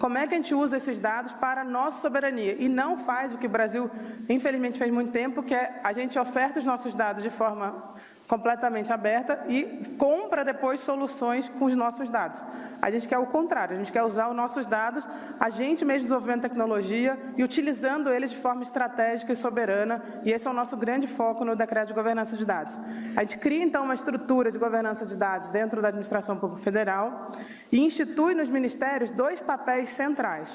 como é que a gente usa esses dados para a nossa soberania, e não faz o que o Brasil, infelizmente, fez muito tempo, que é a gente oferta os nossos dados de forma completamente aberta e compra depois soluções com os nossos dados. A gente quer o contrário, a gente quer usar os nossos dados, a gente mesmo desenvolvendo tecnologia e utilizando eles de forma estratégica e soberana, e esse é o nosso grande foco no Decreto de Governança de Dados. A gente cria, então, uma estrutura de governança de dados dentro da Administração Pública Federal e institui nos ministérios 2 papéis centrais.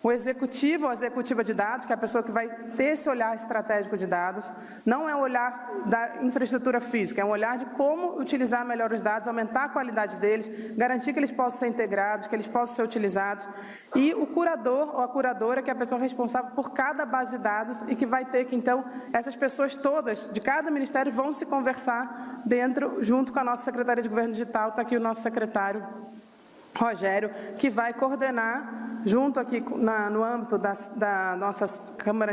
O executivo ou a executiva de dados, que é a pessoa que vai ter esse olhar estratégico de dados, não é o olhar da infraestrutura física, é um olhar de como utilizar melhor os dados, aumentar a qualidade deles, garantir que eles possam ser integrados, que eles possam ser utilizados. E o curador ou a curadora, que é a pessoa responsável por cada base de dados e que vai ter que, então, essas pessoas todas, de cada ministério, vão se conversar dentro, junto com a nossa Secretaria de Governo Digital. Está aqui o nosso secretário Rogério, que vai coordenar, junto aqui no âmbito da nossa Câmara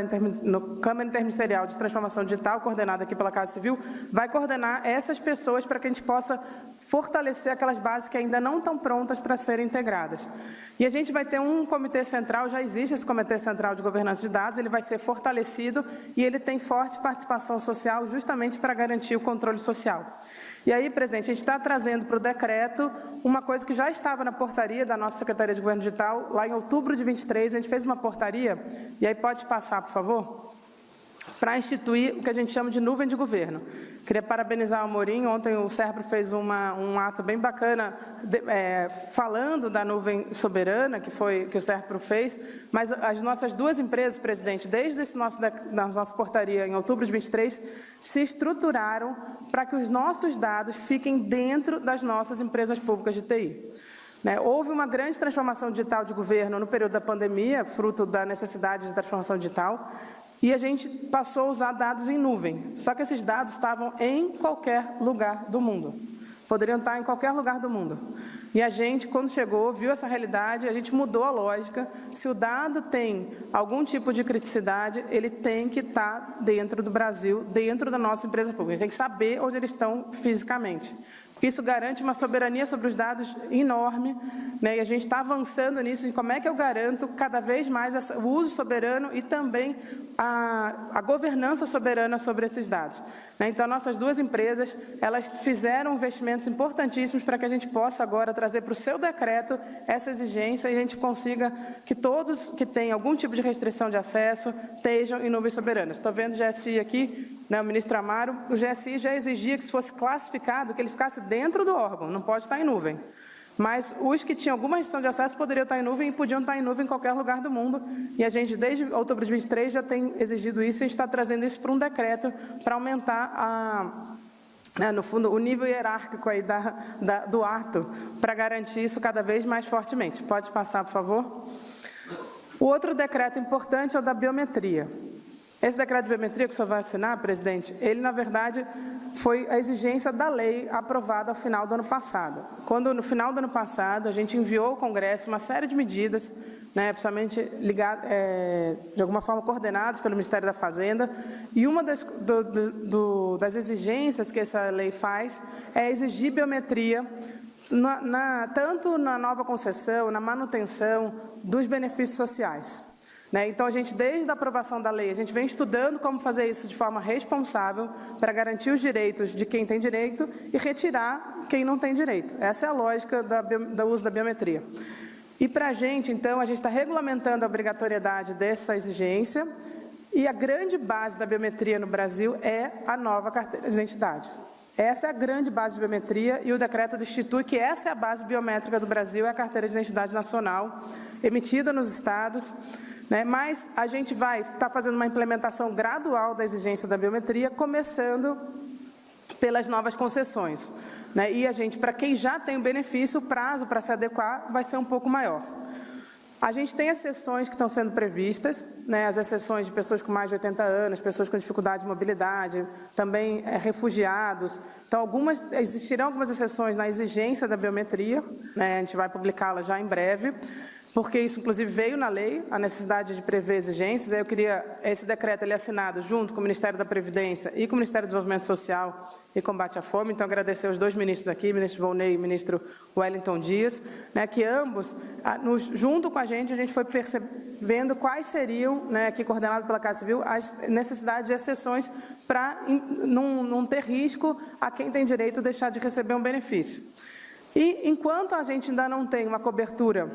Interministerial de Transformação Digital, coordenada aqui pela Casa Civil, vai coordenar essas pessoas para que a gente possa fortalecer aquelas bases que ainda não estão prontas para serem integradas. E a gente vai ter um comitê central, já existe esse Comitê Central de Governança de Dados, ele vai ser fortalecido e ele tem forte participação social justamente para garantir o controle social. E aí, presidente, a gente está trazendo para o decreto uma coisa que já estava na portaria da nossa Secretaria de Governo Digital, lá em outubro de 23, a gente fez uma portaria, e aí pode passar, por favor, para instituir o que a gente chama de nuvem de governo. Queria parabenizar o Amorim, ontem o SERPRO fez um ato bem bacana falando da nuvem soberana que o SERPRO fez, mas as nossas 2 empresas, presidente, desde da nossa portaria em outubro de 23, se estruturaram para que os nossos dados fiquem dentro das nossas empresas públicas de TI. Houve uma grande transformação digital de governo no período da pandemia, fruto da necessidade de transformação digital, e a gente passou a usar dados em nuvem. Só que esses dados estavam em qualquer lugar do mundo. Poderiam estar em qualquer lugar do mundo. E a gente, quando chegou, viu essa realidade, a gente mudou a lógica. Se o dado tem algum tipo de criticidade, ele tem que estar dentro do Brasil, dentro da nossa empresa pública. A gente tem que saber onde eles estão fisicamente. Isso garante uma soberania sobre os dados enorme, e a gente está avançando nisso, em como é que eu garanto cada vez mais o uso soberano e também a governança soberana sobre esses dados. Então, nossas 2 empresas, elas fizeram investimentos importantíssimos para que a gente possa agora trazer para o seu decreto essa exigência e a gente consiga que todos que têm algum tipo de restrição de acesso estejam em nuvens soberanas. Estou vendo o GSI aqui, o ministro Amaro, o GSI já exigia que se fosse classificado, que ele ficasse dentro do órgão, não pode estar em nuvem. Mas os que tinham alguma restrição de acesso poderiam estar em nuvem e podiam estar em nuvem em qualquer lugar do mundo. E a gente, desde outubro de 23, já tem exigido isso e a gente está trazendo isso para um decreto para aumentar no fundo, o nível hierárquico aí do ato, para garantir isso cada vez mais fortemente. Pode passar, por favor? O outro decreto importante é o da biometria. Esse decreto de biometria que o senhor vai assinar, presidente, ele, na verdade, foi a exigência da lei aprovada ao final do ano passado. Quando, no final do ano passado, a gente enviou ao Congresso uma série de medidas, principalmente de alguma forma coordenadas pelo Ministério da Fazenda, e uma das exigências que essa lei faz é exigir biometria tanto na nova concessão, na manutenção dos benefícios sociais. Então, a gente, desde a aprovação da lei, a gente vem estudando como fazer isso de forma responsável para garantir os direitos de quem tem direito e retirar quem não tem direito. Essa é a lógica do uso da biometria. E para a gente, então, a gente está regulamentando a obrigatoriedade dessa exigência e a grande base da biometria no Brasil é a nova carteira de identidade. Essa é a grande base de biometria e o decreto institui que essa é a base biométrica do Brasil, é a carteira de identidade nacional, emitida nos estados. Mas a gente vai estar fazendo uma implementação gradual da exigência da biometria, começando pelas novas concessões. E a gente, para quem já tem o benefício, o prazo para se adequar vai ser um pouco maior. A gente tem exceções que estão sendo previstas, as exceções de pessoas com mais de 80 anos, pessoas com dificuldade de mobilidade, também refugiados. Então, existirão algumas exceções na exigência da biometria, a gente vai publicá-la já em breve. porque isso, inclusive, veio na lei, a necessidade de prever exigências. Aí eu queria, esse decreto ele é assinado junto com o Ministério da Previdência e com o Ministério do Desenvolvimento Social e Combate à Fome. Então, agradecer aos dois ministros aqui, ministro Volney e ministro Wellington Dias, né, que ambos, junto com a gente foi percebendo quais seriam, né, aqui coordenado pela Casa Civil, as necessidades de exceções para não ter risco a quem tem direito deixar de receber um benefício. E, enquanto a gente ainda não tem uma cobertura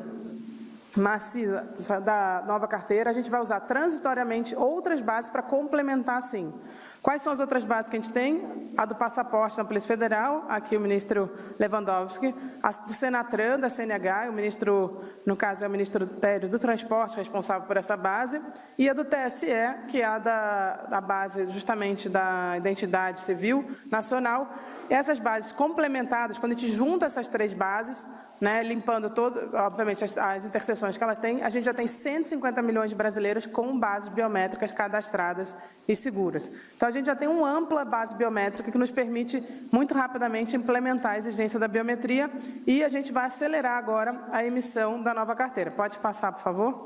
maciça da nova carteira, a gente vai usar transitoriamente outras bases para complementar, sim. Quais são as outras bases que a gente tem? A do passaporte da Polícia Federal, aqui o ministro Lewandowski, a do Senatran, da CNH, o ministro, no caso é o ministro do Transporte, responsável por essa base, e a do TSE, que é a da base justamente da Identidade Civil Nacional. Essas bases complementadas, quando a gente junta essas três bases, né, limpando todas, obviamente, as interseções que elas têm, a gente já tem 150 milhões de brasileiros com bases biométricas cadastradas e seguras. Então, a gente já tem uma ampla base biométrica que nos permite, muito rapidamente, implementar a exigência da biometria, e a gente vai acelerar agora a emissão da nova carteira. Pode passar, por favor?